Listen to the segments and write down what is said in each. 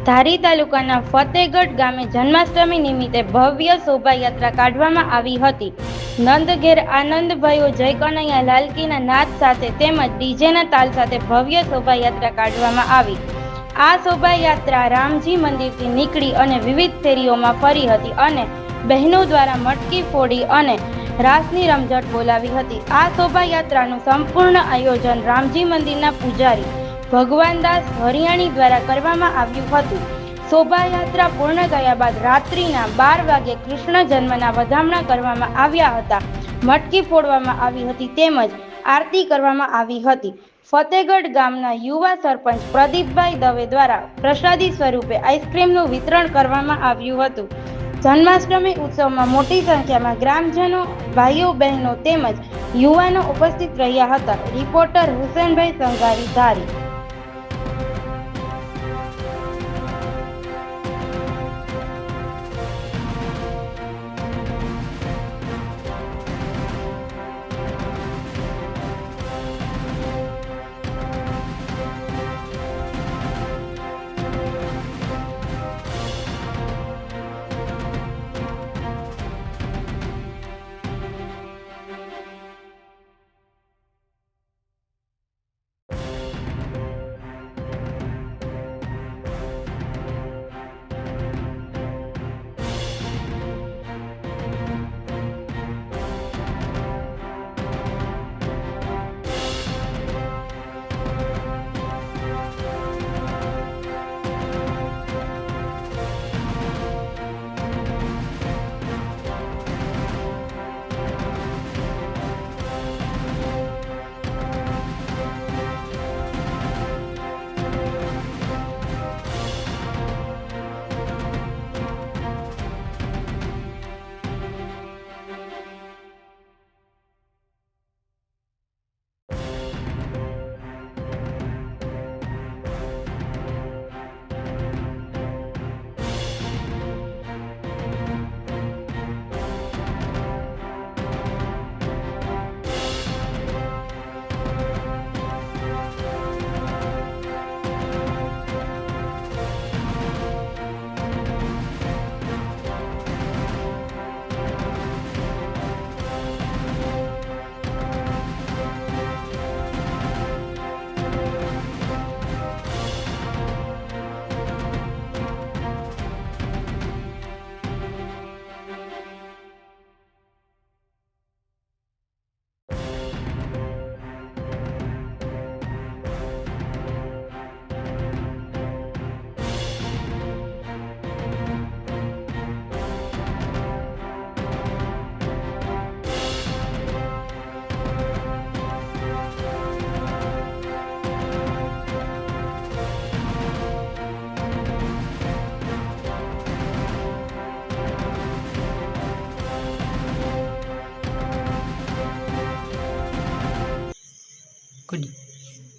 ધારી તાલુકાના ફતેગઢ ગામે જન્માષ્ટમી નિમિત્તે ભવ્ય શોભાયાત્રા કાઢવામાં આવી હતી. નંદ ઘેર આનંદભાઈઓ જય કનૈયા લાલકીના નાદ સાથે તેમજ ડીજેના તાલ સાથે ભવ્ય શોભાયાત્રા કાઢવામાં આવી. આ શોભાયાત્રા રામજી મંદિરથી નીકળી અને વિવિધ ફેરીઓમાં ફરી હતી અને બહેનો દ્વારા મટકી ફોડી અને રાસની રમઝટ બોલાવી હતી. આ શોભાયાત્રાનું સંપૂર્ણ આયોજન રામજી મંદિરના પૂજારી ભગવાનદાસ હરિયાણી દ્વારા કરવામાં આવ્યું હતું. શોભાયાત્રા પૂર્ણ થયા બાદ રાત્રિના 12 વાગે કૃષ્ણ જન્મના વધામણા કરવામાં આવ્યા હતા, મટકી ફોડવામાં આવી હતી તેમજ આરતી કરવામાં આવી હતી. ફતેગઢ ગામના યુવા સરપંચ પ્રદીપભાઈ દવે દ્વારા પ્રસાદી સ્વરૂપે આઈસ્ક્રીમનું વિતરણ કરવામાં આવ્યું હતું. જન્માષ્ટમી ઉત્સવમાં મોટી સંખ્યામાં ગ્રામજનો, ભાઈઓ બહેનો તેમજ યુવાનો ઉપસ્થિત રહ્યા હતા. રિપોર્ટર હુસેનભાઈ સંઘારી, ધારી.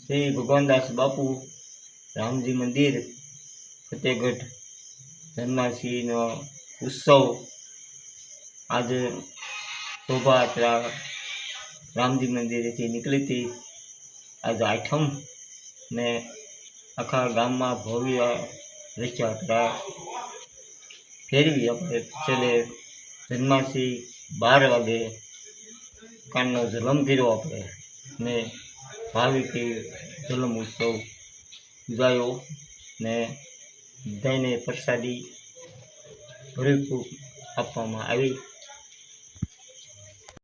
શ્રી ભગવાનદાસ બાપુ રામજી મંદિર ફતેગઢ જન્માષ્ટમીનો ઉત્સવ આજે શોભાયાત્રા રામજી મંદિરેથી નીકળી હતી. આજે આઠમ ને આખા ગામમાં ભવ્ય રથયાત્રા ફેરવી. આપણે છેલ્લે જન્માષ્ટમી 12 વાગે કાનનો જલમ કર્યો આપણે ને ભાવિકે જલમ ઉત્સવ ઉજાયો ને બધાને પ્રસાદી ભરપૂર આપવામાં આવી.